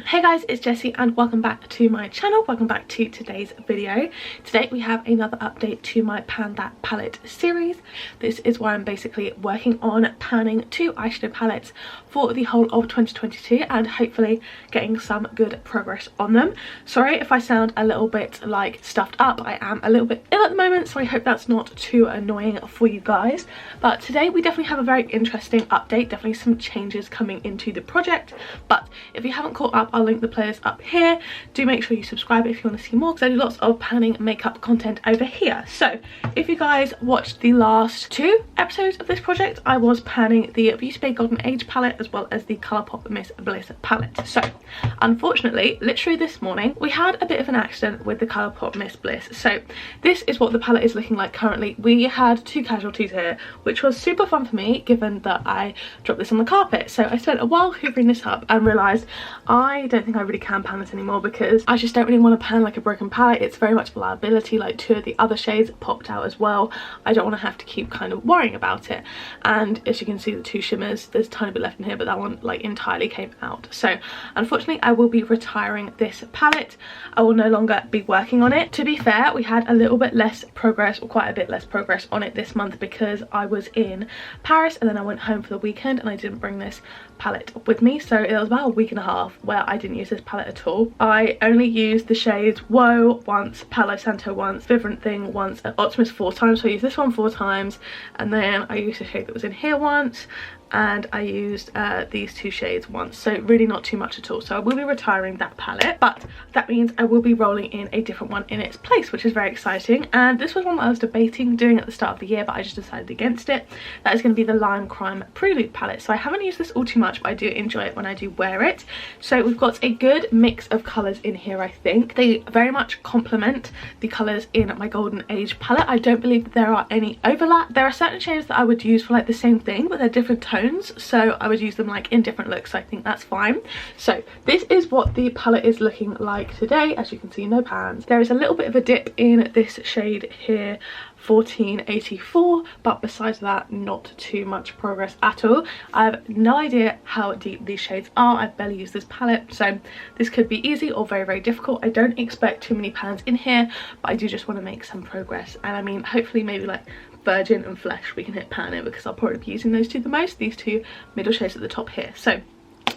Hey guys, it's Jessie and welcome back to my channel. Welcome back to today's video. Today we have another update to my Pan That palette series. This is where I'm basically working on panning 2 eyeshadow palettes for the whole of 2022 and hopefully getting some good progress on them. Sorry if I sound a little bit like stuffed up. I am a little bit ill at the moment, so I hope that's not too annoying for you guys. But today we definitely have a very interesting update, definitely some changes coming into the project. But if you haven't caught up, I'll link the playlist up here. Do make sure you subscribe if you want to see more, because I do lots of panning makeup content over here. So if you guys watched the last 2 episodes of this project, I was panning the Beauty Bay Golden Age palette as well as the Colourpop Miss Bliss palette. So unfortunately, literally this morning, we had a bit of an accident with the Colourpop Miss Bliss. So this is what the palette is looking like currently. We had 2 casualties here, which was super fun for me given that I dropped this on the carpet. So I spent a while hoovering this up and realised I don't think I really can pan this anymore, because I just don't really want to pan like a broken palette. It's very much a liability. Like 2 of the other shades popped out as well. I don't want to have to keep kind of worrying about it. And as you can see, the 2 shimmers, there's a tiny bit left in here, but that one like entirely came out. So unfortunately I will be retiring this palette. I will no longer be working on it. To be fair, we had a little bit less progress, or quite a bit less progress on it this month, because I was in Paris and then I went home for the weekend and I didn't bring this palette with me. So it was about a week and a half where I didn't use this palette at all. I only used the shades Woe once, Palo Santo once, Vibrant Thing once, and Optimus 4 times. So I used this one 4 times, and then I used the shade that was in here once, and I used these 2 shades once. So really not too much at all. So I will be retiring that palette, but that means I will be rolling in a different one in its place, which is very exciting. And this was one that I was debating doing at the start of the year, but I just decided against it. That is going to be the Lime Crime Prelude palette. So I haven't used this all too much, but I do enjoy it when I do wear it. So we've got a good mix of colours in here. I think they very much complement the colours in my Golden Age palette. I don't believe that there are any overlap. There are certain shades that I would use for like the same thing, but they're different tones, so I would use them like in different looks. So I think that's fine. So this is what the palette is looking like today. As you can see, no pans. There is a little bit of a dip in this shade here, 1484, but besides that, not too much progress at all. I have no idea how deep these shades are. I've barely used this palette, so this could be easy or very, very difficult. I don't expect too many pans in here, but I do just want to make some progress. And I mean, hopefully maybe like Virgin and Flesh we can hit pan in, because I'll probably be using those 2 the most, these 2 middle shades at the top here. So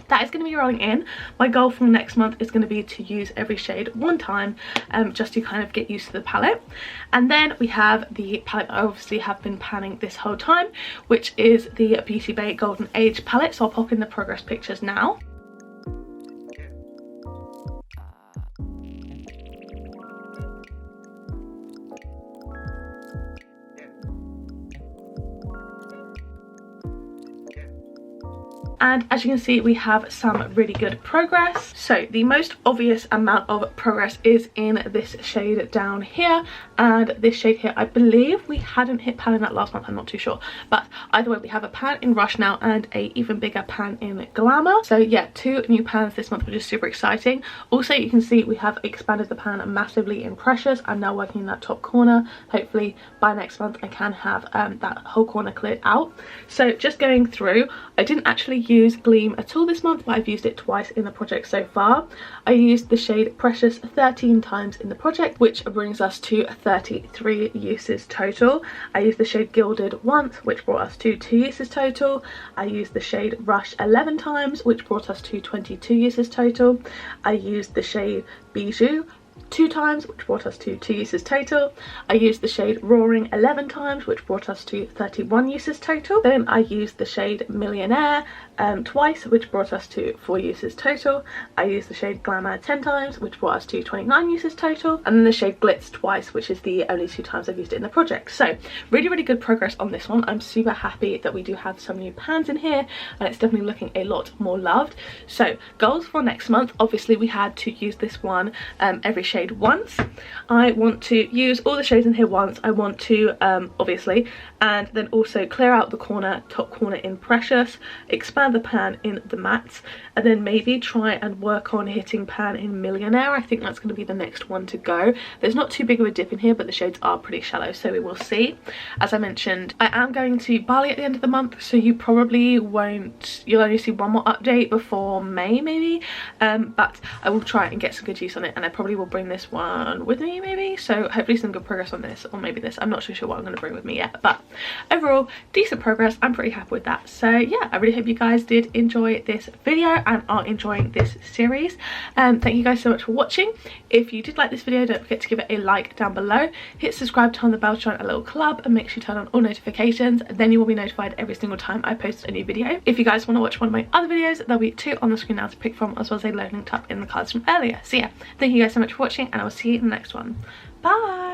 that is going to be rolling in. My goal for next month is going to be to use every shade 1 time, just to kind of get used to the palette. And then we have the palette I obviously have been panning this whole time, which is the Beauty Bay Golden Age palette. So I'll pop in the progress pictures now. And as you can see, we have some really good progress. So the most obvious amount of progress is in this shade down here, and this shade here. I believe we hadn't hit pan in that last month, I'm not too sure, but either way we have a pan in Rush now and a even bigger pan in Glamour. So yeah, 2 new pans this month, which is super exciting. Also, you can see we have expanded the pan massively in Precious. I'm now working in that top corner. Hopefully by next month I can have that whole corner cleared out. So just going through, I didn't actually use Gleam at all this month, but I've used it twice in the project so far. I used the shade Precious 13 times in the project, which brings us to 33 uses total. I used the shade Gilded once, which brought us to 2 uses total. I used the shade Rush 11 times, which brought us to 22 uses total. I used the shade Bijou 2 times, which brought us to 2 uses total. I used the shade Roaring 11 times, which brought us to 31 uses total. Then I used the shade Millionaire twice, which brought us to 4 uses total. I used the shade Glamour 10 times, which brought us to 29 uses total. And then the shade Glitz twice, which is the only 2 times I've used it in the project. So really, really good progress on this one. I'm super happy that we do have some new pans in here, and it's definitely looking a lot more loved. So goals for next month, obviously we had to use this one every shade once. I want to use all the shades in here once. I want to obviously, and then also clear out the corner, top corner in Precious, expand further pan in the mattes, and then maybe try and work on hitting pan in Millionaire. I think that's going to be the next one to go. There's not too big of a dip in here, but the shades are pretty shallow, so we will see. As I mentioned, I am going to Bali at the end of the month, so you probably won't, you'll only see one more update before May maybe, but I will try and get some good use on it, and I probably will bring this one with me maybe, so hopefully some good progress on this, or maybe this. I'm not too sure what I'm going to bring with me yet, but overall decent progress. I'm pretty happy with that. So yeah, I really hope you guys did enjoy this video and are enjoying this series. Thank you guys so much for watching. If you did like this video, don't forget to give it a like down below, hit subscribe, turn on the bell to join a little club, and make sure you turn on all notifications, then you will be notified every single time I post a new video. If you guys want to watch one of my other videos, there'll be 2 on the screen now to pick from, as well as a load linked up in the cards from earlier. So yeah, thank you guys so much for watching, and I will see you in the next one. Bye.